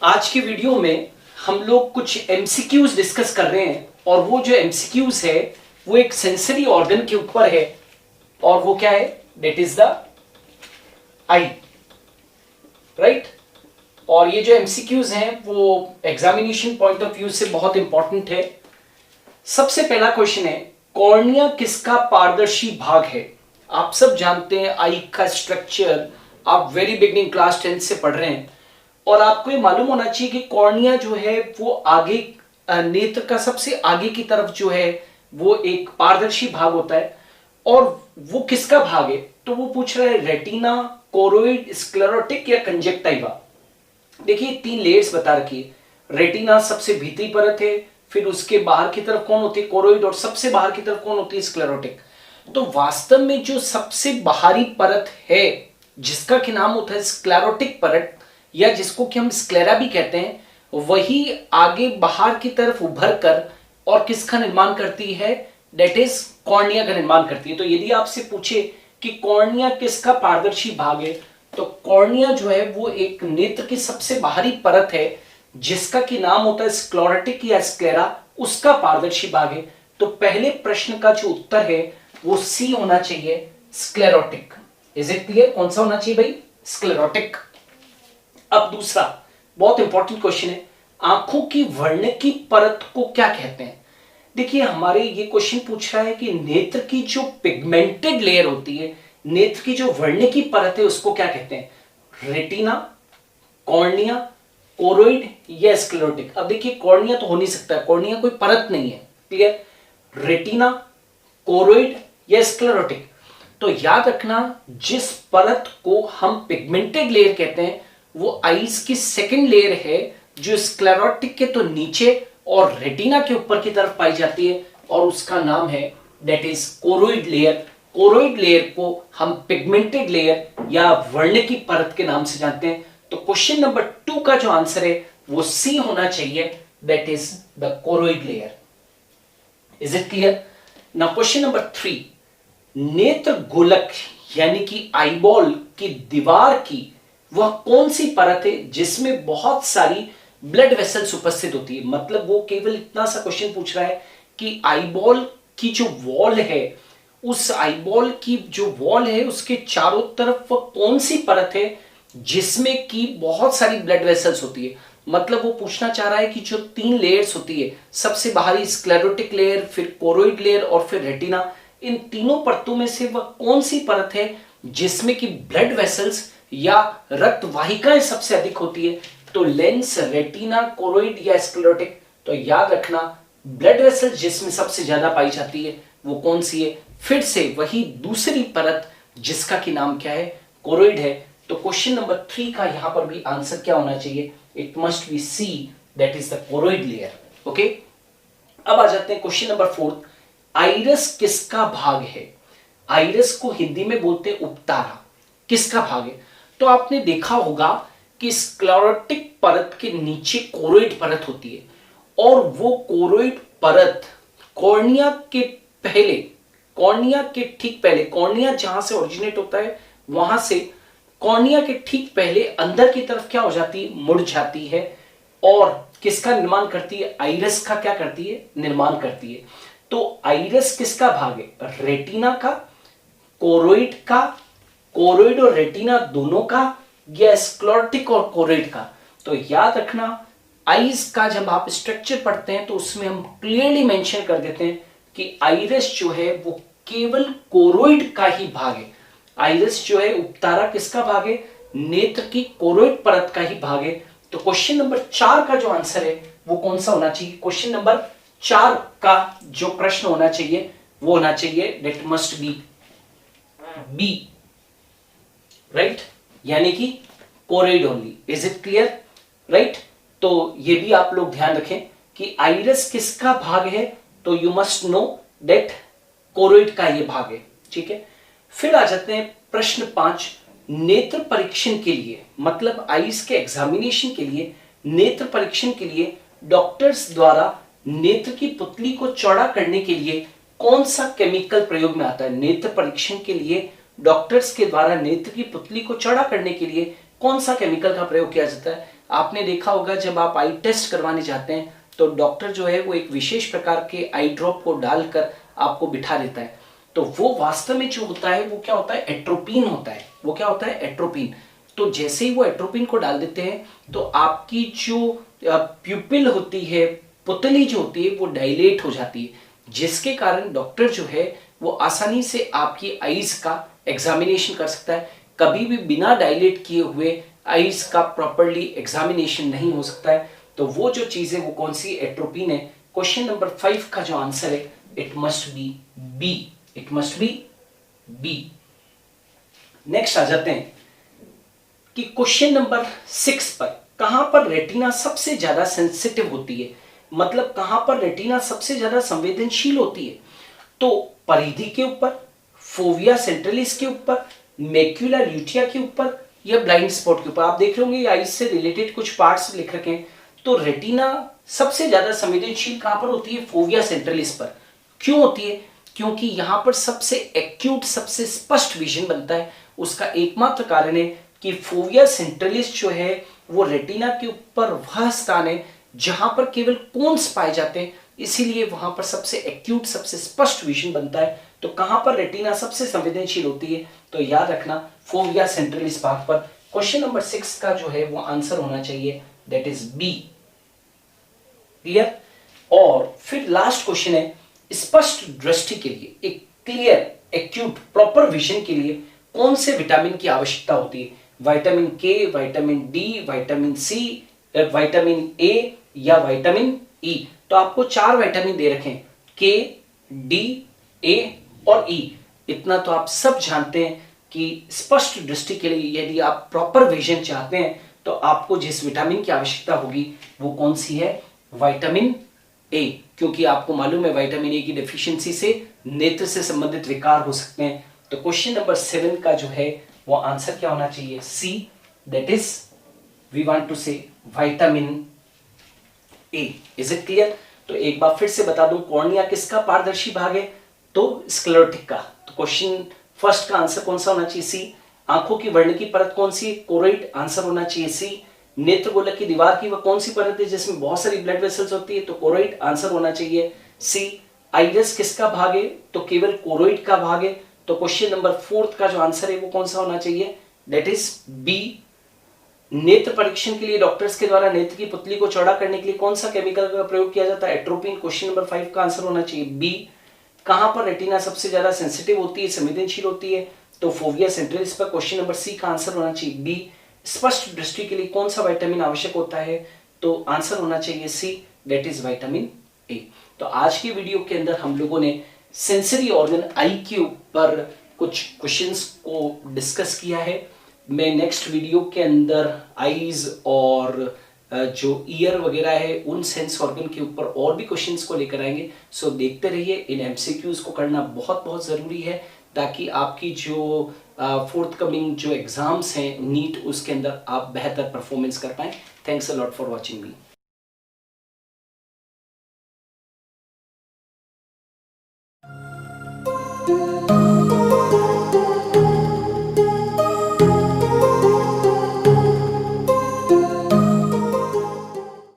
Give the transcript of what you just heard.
आज की वीडियो में हम लोग कुछ एमसीक्यूज डिस्कस कर रहे हैं और वो जो एमसीक्यूज है वो एक सेंसरी ऑर्गन के ऊपर है और वो क्या है, that is the I, right. और ये जो एमसीक्यूज हैं वो एग्जामिनेशन पॉइंट ऑफ व्यू से बहुत इंपॉर्टेंट है। सबसे पहला क्वेश्चन है, कॉर्निया किसका पारदर्शी भाग है? आप सब जानते हैं आई का स्ट्रक्चर, आप वेरी बिगिनिंग क्लास 10 से पढ़ रहे हैं और आपको ये मालूम होना चाहिए कि कॉर्निया जो है वो आगे नेत्र का सबसे आगे की तरफ जो है वो एक पारदर्शी भाग होता है। और वो किसका भाग है? तो वो पूछ रहा है रेटिना, कोरोइड, स्क्लेरोटिक या कंजक्टिवा। देखिए तीन लेयर्स बता रखी है। रेटिना सबसे भीतरी परत है, फिर उसके बाहर की तरफ कौन होती है? कोरोइड, और सबसे बाहर की तरफ कौन होती है? स्क्लेरोटिक। तो वास्तव में जो सबसे बाहरी परत है जिसका कि नाम होता है स्क्लेरोटिक परत या जिसको कि हम स्क्लेरा भी कहते हैं, वही आगे बाहर की तरफ उभर कर और किसका निर्माण करती है? दैट इज कॉर्निया का निर्माण करती है। तो यदि आपसे पूछे कि कॉर्निया किसका पारदर्शी भाग है, तो कॉर्निया जो है वो एक नेत्र की सबसे बाहरी परत है जिसका कि नाम होता है स्क्लेरोटिक या स्क्लेरा, उसका पारदर्शी भाग है। तो पहले प्रश्न का जो उत्तर है वो सी होना चाहिए, स्क्लेरोटिक। Is it clear? कौन सा होना चाहिए भाई? स्क्लेरोटिक। अब दूसरा बहुत इंपॉर्टेंट क्वेश्चन है, आंखों की वर्णकी परत को क्या कहते हैं? देखिए हमारे ये क्वेश्चन पूछ रहा है कि नेत्र की जो पिगमेंटेड लेयर होती है, नेत्र की जो वर्णकी परत है उसको क्या कहते हैं? रेटिना, कॉर्निया, कोरोइड या स्क्लेरोटिक। अब देखिए कॉर्निया तो हो नहीं सकता, कॉर्निया कोई परत नहीं है, क्लियर। रेटिना, कोरोइड या स्क्लेरोटिक। तो याद रखना जिस परत को हम पिगमेंटेड लेयर कहते हैं वो आईज की सेकंड लेयर है जो स्क्लेरोटिक के तो नीचे और रेटिना के ऊपर की तरफ पाई जाती है और उसका नाम है that is choroid layer. Choroid layer को हम पिगमेंटेड लेयर या वर्णकी परत के नाम से जानते हैं। तो क्वेश्चन नंबर 2 का जो आंसर है वो सी होना चाहिए, that is the choroid layer. Is it clear? Now question number 3, नेत्र गोलक यानी कि आईबॉल की दीवार की वह कौन सी परत है जिसमें बहुत सारी ब्लड वेसल्स उपस्थित होती है? मतलब वो केवल इतना सा क्वेश्चन पूछ रहा है कि आईबॉल की जो वॉल है, उस आईबॉल की जो वॉल है उसके चारों तरफ वह कौन सी परत है जिसमें की बहुत सारी ब्लड वेसल्स होती है। मतलब वो पूछना चाह रहा है कि जो 3 लेयर्स होती है, सबसे बाहरी स्क्लेरोटिक लेयर, फिर कोरोइड लेयर और फिर रेटिना, इन तीनों परतों में से वह कौन सी परत है जिसमें कि ब्लड वेसल्स या रक्त वाहिकाएं सबसे अधिक होती है? तो लेंस, रेटिना, कोरोइड या स्क्लेरोटिक। तो याद रखना ब्लड वेसल्स जिसमें सबसे ज्यादा पाई जाती है वो कौन सी है? फिर से वही दूसरी परत जिसका कि नाम क्या है? कोरोइड है। तो क्वेश्चन नंबर 3 का यहां पर भी आंसर क्या होना चाहिए? It must be C, that is the choroid layer. Okay, अब आ जाते हैं क्वेश्चन नंबर 4, आइरस किसका भाग है? आइरस को हिंदी में बोलते हैं उपतारा, किसका भाग है? तो आपने देखा होगा कि स्क्लेरोटिक परत के नीचे कोरोइड परत होती है और वो कोरोइड परत कॉर्निया के पहले, कॉर्निया के ठीक पहले, कॉर्निया जहां से ओरिजिनेट होता है वहां से कॉर्निया के ठीक पहले अंदर की तरफ क्या हो जाती है? मुड़ जाती है और किसका निर्माण करती है? आइरस का क्या करती है? निर्माण करती है। तो आइरस किसका भाग है? रेटिना का, कोरोइड का, कोरोइड और रेटिना दोनों का, या स्क्लेरोटिक और कोरोइड का? तो याद रखना आईज का जब आप स्ट्रक्चर पढ़ते हैं तो उसमें हम क्लियरली मेंशन कर देते हैं कि आइरिस जो है वो केवल कोरोइड का ही भाग है। आइरिस जो है उपतारा किसका भाग है? नेत्र की कोरोइड परत का ही भाग है। तो क्वेश्चन नंबर 4 का जो आंसर है वो कौन सा होना चाहिए? क्वेश्चन नंबर 4 का जो प्रश्न होना चाहिए वो होना चाहिए that must be B, right, यानी कि choroid only. Is it clear? Right. तो ये भी आप लोग ध्यान रखें कि आइरिस किसका भाग है, तो you must know that choroid का ये भाग है, ठीक है। फिर आ जाते हैं प्रश्न 5, नेत्र परीक्षण के लिए, मतलब आईज के एग्जामिनेशन के लिए, नेत्र परीक्षण के लिए डॉक्टर्स द्वारा नेत्र की पुतली को चौड़ा करने के लिए कौन सा केमिकल प्रयोग में आता है? नेत्र परीक्षण के लिए डॉक्टर्स के द्वारा नेत्र की पुतली को चौड़ा करने के लिए कौन सा केमिकल का प्रयोग किया जाता है? आपने देखा होगा जब आप आई टेस्ट करवाने जाते हैं तो डॉक्टर जो है वो एक विशेष प्रकार के आई ड्रॉप को डालकर आपको बिठा देता है, तो वो वास्तव में जो होता है वो क्या होता है, एट्रोपिन होता है। वो क्या होता है, एट्रोपिन। तो जैसे ही वो एट्रोपिन को डाल देते हैं तो आपकी जो प्यूपिल होती है, पुतली जो होती है वो डायलेट हो जाती है, जिसके कारण डॉक्टर जो है वो आसानी से आपकी आईज का एग्जामिनेशन कर सकता है। कभी भी बिना डायलेट किए हुए आईज का प्रॉपर्ली एग्जामिनेशन नहीं हो सकता है। तो वो जो चीज है वो कौन सी, एट्रोपिन है। क्वेश्चन नंबर 5 का जो आंसर है it must be B, it must be B. Next आ जाते हैं कि क्वेश्चन नंबर 6 पर कहां पर रेटिना सबसे ज्यादा सेंसिटिव होती है, मतलब कहां पर रेटिना सबसे ज्यादा संवेदनशील होती है। तो परिधि के ऊपर, फोविया सेंट्रलिस के ऊपर, मैक्यूला ल्यूटिया के ऊपर या ब्लाइंड स्पॉट के ऊपर। आप देख रहे होंगे आईज से रिलेटेड कुछ पार्ट्स लिख रखे हैं। तो रेटिना सबसे ज्यादा संवेदनशील कहां पर होती है, फोविया सेंट्रलिस पर। क्यों होती है, क्योंकि यहां पर सबसे एक्यूट, सबसे स्पष्ट विजन बनता है। उसका एकमात्र कारण है कि फोविया सेंट्रलिस जो है वो रेटिना के ऊपर वह स्थान है जहां पर केवल कोन्स पाए जाते हैं, इसीलिए वहां पर सबसे एक्यूट, सबसे स्पष्ट विजन बनता है। तो कहां पर रेटिना सबसे संवेदनशील होती है, तो याद रखना फोविया सेंट्रलिस भाग पर। क्वेश्चन नंबर 6 का जो है वो आंसर होना चाहिए दैट इज बी। क्लियर। और फिर लास्ट क्वेश्चन है, स्पष्ट दृष्टि के लिए, एक क्लियर, एक्यूट, प्रॉपर विजन के लिए कौन से विटामिन की आवश्यकता होती है, vitamin K, vitamin D, vitamin C, vitamin A या विटामिन ई। तो आपको 4 विटामिन दे रखे हैं, के, डी, ए और ई। इतना तो आप सब जानते हैं कि स्पष्ट दृष्टि के लिए यदि आप प्रॉपर विजन चाहते हैं तो आपको जिस विटामिन की आवश्यकता होगी वो कौन सी है, विटामिन ए। क्योंकि आपको मालूम है विटामिन ए की डेफिशिएंसी से नेत्र से संबंधित विकार हो सकते हैं। तो क्वेश्चन नंबर 7 का जो है वो आंसर क्या होना चाहिए, C, that is we want to say vitamin A. Is it clear. तो एक बार फिर से बता दूं, कॉर्निया किसका पारदर्शी भाग है, तो स्क्लेरोटिक का। तो क्वेश्चन फर्स्ट का आंसर कौन सा होना चाहिए, सी। आंखों की वर्णकी परत कौन सी, कोरोइड, आंसर होना चाहिए सी। नेत्र गोलक की दीवार की वह कौन सी परत है जिसमें बहुत सारी ब्लड वेसल्स होती है, तो कोरोइड, आंसर होना चाहिए सी। आइरिस किसका भाग है, तो केवल कोरोइड का भाग है। तो क्वेश्चन नंबर 4 का जो आंसर है वो कौन सा होना चाहिए, दैट इज बी। नेत्र परीक्षण के लिए डॉक्टर्स के द्वारा नेत्र की पुतली को चौड़ा करने के लिए कौन सा केमिकल का प्रयोग किया जाता है, एट्रोपिन। क्वेश्चन नंबर 5 का आंसर होना चाहिए बी। कहां पर रेटिना सबसे ज्यादा सेंसिटिव होती है, संवेदनशील होती है, तो फोविया सेंट्रलिस पर। क्वेश्चन नंबर सी का आंसर होना चाहिए बी। स्पष्ट दृष्टि के लिए कौन सा विटामिन आवश्यक होता है, तो आंसर होना चाहिए C, that is vitamin A. तो आज की वीडियो के अंदर हम लोगों ने सेंसरी ऑर्गन आई के ऊपर कुछ क्वेश्चंस को डिस्कस किया है। मैं नेक्स्ट वीडियो के अंदर आईज और जो ईयर वगैरह है उन सेंस ऑर्गन के ऊपर और भी क्वेश्चंस को लेकर आएंगे। सो देखते रहिए। इन एमसीक्यूज को करना बहुत बहुत ज़रूरी है ताकि आपकी जो फोर्थ कमिंग जो एग्जाम्स हैं नीट, उसके अंदर आप बेहतर परफॉर्मेंस कर पाएं। Thanks a lot for watching me.